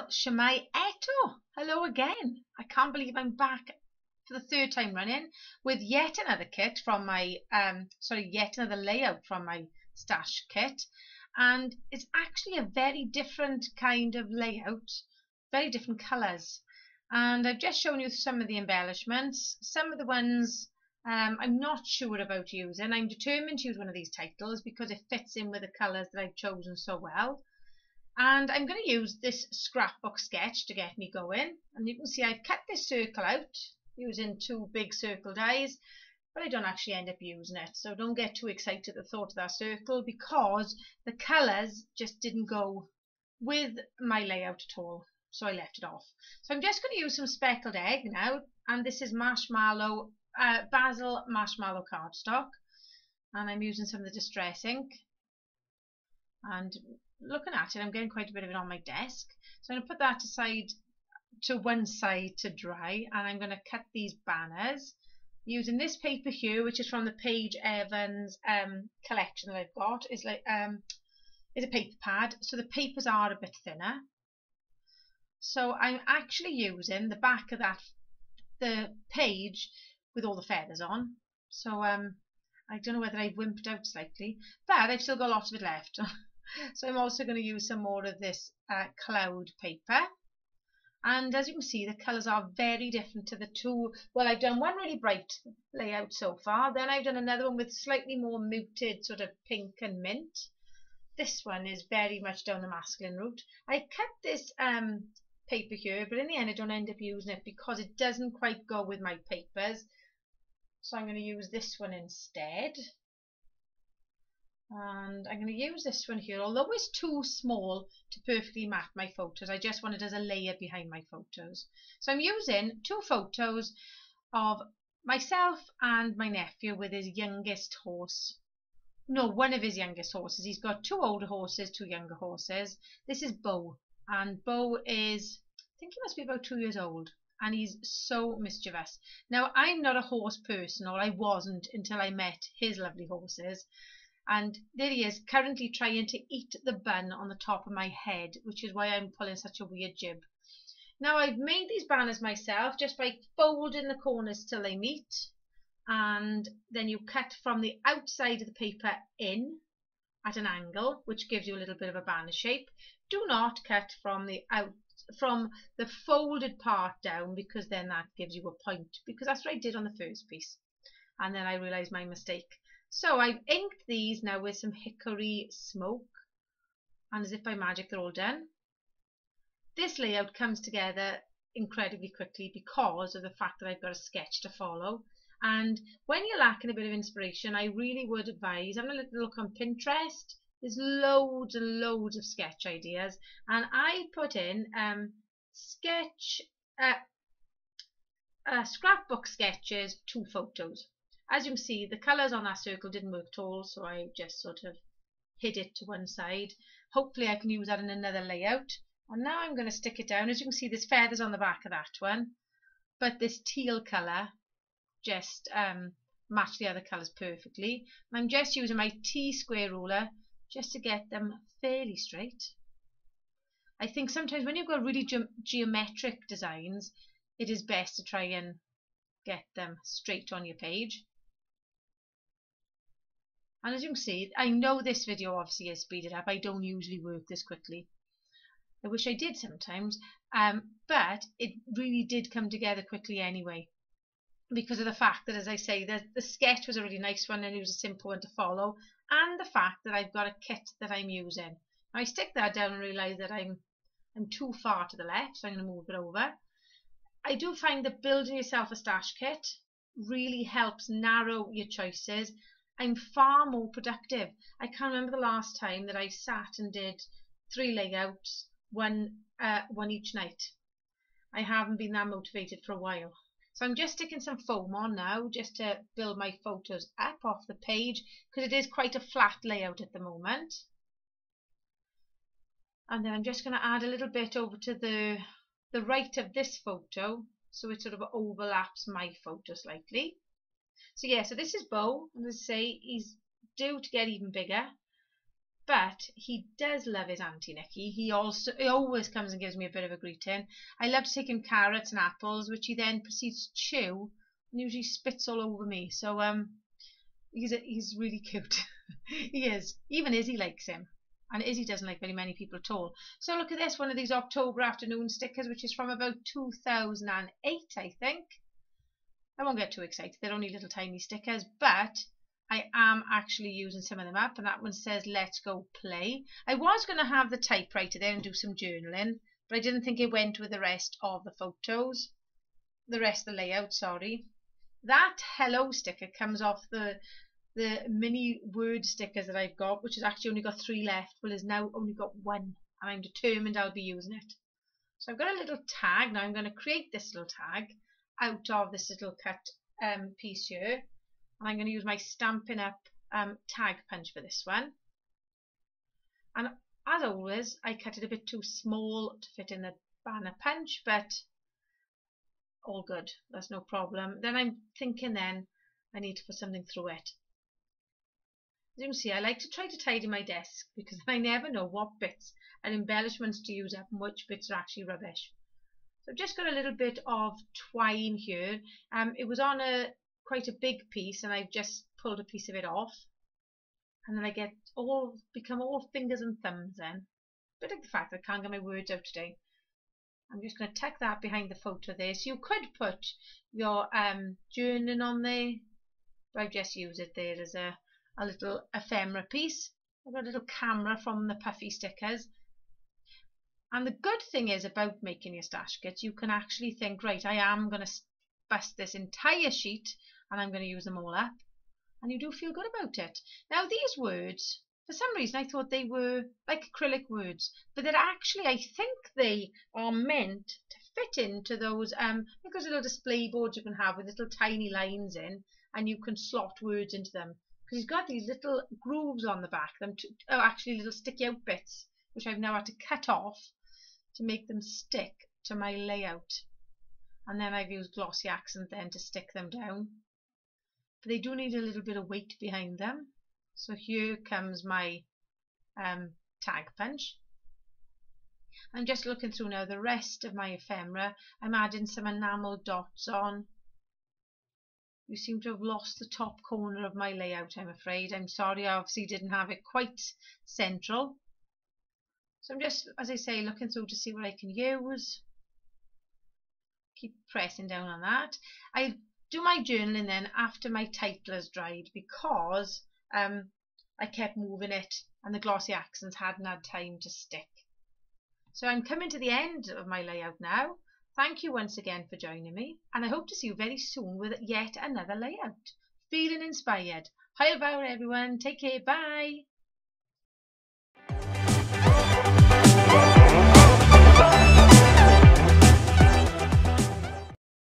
Well, Shemai Eto, hello again. I can't believe I'm back for the third time running with yet another kit from my, yet another layout from my stash kit. And it's actually a very different kind of layout, very different colours. And I've just shown you some of the embellishments, some of the ones I'm not sure about using. I'm determined to use one of these titles because it fits in with the colours that I've chosen so well. And I'm going to use this scrapbook sketch to get me going. And you can see I've cut this circle out using two big circle dies, but I don't actually end up using it. So don't get too excited at the thought of that circle because the colours just didn't go with my layout at all. So I left it off. So I'm just going to use some speckled egg now. And this is marshmallow, basil marshmallow cardstock. And I'm using some of the distress ink. And looking at it, I'm getting quite a bit of it on my desk. So I'm going to put that aside to one side to dry, and I'm going to cut these banners using this paper here, which is from the Paige Evans collection that I've got. It's like it's a paper pad, so the papers are a bit thinner. So I'm actually using the back of the page with all the feathers on. So I don't know whether I've wimped out slightly, but I've still got lots of it left. So I'm also going to use some more of this cloud paper. And as you can see, the colours are very different to the two. Well, I've done one really bright layout so far. Then I've done another one with slightly more muted sort of pink and mint. This one is very much down the masculine route. I cut this paper here, but in the end I don't end up using it because it doesn't quite go with my papers. So I'm going to use this one instead. And I'm going to use this one here, although it's too small to perfectly map my photos. I just want it as a layer behind my photos. So I'm using two photos of myself and my nephew with his youngest horse. No, one of his youngest horses. He's got two older horses, two younger horses. This is Bo, and Bo is, I think he must be about 2 years old, and he's so mischievous. Now, I'm not a horse person, or I wasn't until I met his lovely horses. And there he is, currently trying to eat the bun on the top of my head, which is why I'm pulling such a weird jib. Now, I've made these banners myself just by folding the corners till they meet, and then you cut from the outside of the paper in at an angle, which gives you a little bit of a banner shape. Do not cut from the folded part down, because then that gives you a point, because that's what I did on the first piece, and then I realised my mistake. So I've inked these now with some hickory smoke, and as if by magic they're all done. This layout comes together incredibly quickly because of the fact that I've got a sketch to follow. And when you're lacking a bit of inspiration, I really would advise having a little look on Pinterest. There's loads and loads of sketch ideas, and I put in scrapbook sketches 2 photos. As you can see, the colours on that circle didn't work at all, so I just sort of hid it to one side. Hopefully I can use that in another layout. And now I'm going to stick it down. As you can see, there's feathers on the back of that one, but this teal colour just matched the other colours perfectly. And I'm just using my T-square ruler just to get them fairly straight. I think sometimes when you've got really geometric designs, it is best to try and get them straight on your page. And as you can see, I know this video obviously is speeded up. I don't usually work this quickly. I wish I did sometimes, but it really did come together quickly anyway, because of the fact that, as I say, the sketch was a really nice one and it was a simple one to follow, and the fact that I've got a kit that I'm using. Now I stick that down and realise that I'm too far to the left, so I'm going to move it over. I do find that building yourself a stash kit really helps narrow your choices. I'm far more productive. I can't remember the last time that I sat and did 3 layouts, one each night. I haven't been that motivated for a while. So I'm just sticking some foam on now just to build my photos up off the page, because it is quite a flat layout at the moment. And then I'm just going to add a little bit over to the right of this photo, so it sort of overlaps my photo slightly. So yeah, so this is Bo, and as I say, he's due to get even bigger. But he does love his Auntie Nikki. He always comes and gives me a bit of a greeting. I love to take him carrots and apples, which he then proceeds to chew and usually spits all over me. So he's really cute. He is. Even Izzy likes him. And Izzy doesn't like very many people at all. So look at this, one of these October afternoon stickers, which is from about 2008, I think. I won't get too excited. They're only little tiny stickers, but I am actually using some of them up. And that one says, let's go play. I was going to have the typewriter there and do some journaling, but I didn't think it went with the rest of the photos. The rest of the layout, sorry. That hello sticker comes off the mini word stickers that I've got, which has actually only got 3 left. Well, has now only got 1, and I'm determined I'll be using it. So I've got a little tag. Now I'm going to create this little tag out of this little cut piece here, and I'm going to use my Stampin' Up tag punch for this one. And as always, I cut it a bit too small to fit in the banner punch, but all good, that's no problem. Then I'm thinking then I need to put something through it. As you can see, I like to try to tidy my desk because I never know what bits and embellishments to use up and which bits are actually rubbish. So I've just got a little bit of twine here. It was on quite a big piece, and I've just pulled a piece of it off. And then I become all fingers and thumbs then. A bit like the fact that I can't get my words out today. I'm just going to tuck that behind the photo there. So you could put your journaling on there, but I've just used it there as a little ephemera piece. I've got a little camera from the puffy stickers. And the good thing is about making your stash kits, you can actually think, right, I am going to bust this entire sheet and I'm going to use them all up. And you do feel good about it. Now these words, for some reason I thought they were like acrylic words, but they're actually, I think they are meant to fit into those, because little display boards you can have with little tiny lines in, and you can slot words into them. Because he's got these little grooves on the back, actually little sticky out bits, which I've now had to cut off to make them stick to my layout. And then I've used glossy accent then to stick them down. But they do need a little bit of weight behind them. So here comes my tag punch. I'm just looking through now the rest of my ephemera. I'm adding some enamel dots on. You seem to have lost the top corner of my layout, I'm afraid. I'm sorry, I obviously didn't have it quite central. So I'm just, as I say, looking through to see what I can use. Keep pressing down on that. I do my journaling then after my title has dried, because I kept moving it and the glossy accents hadn't had time to stick. So I'm coming to the end of my layout now. Thank you once again for joining me, and I hope to see you very soon with yet another layout. Feeling inspired. Hi, everyone. Take care. Bye.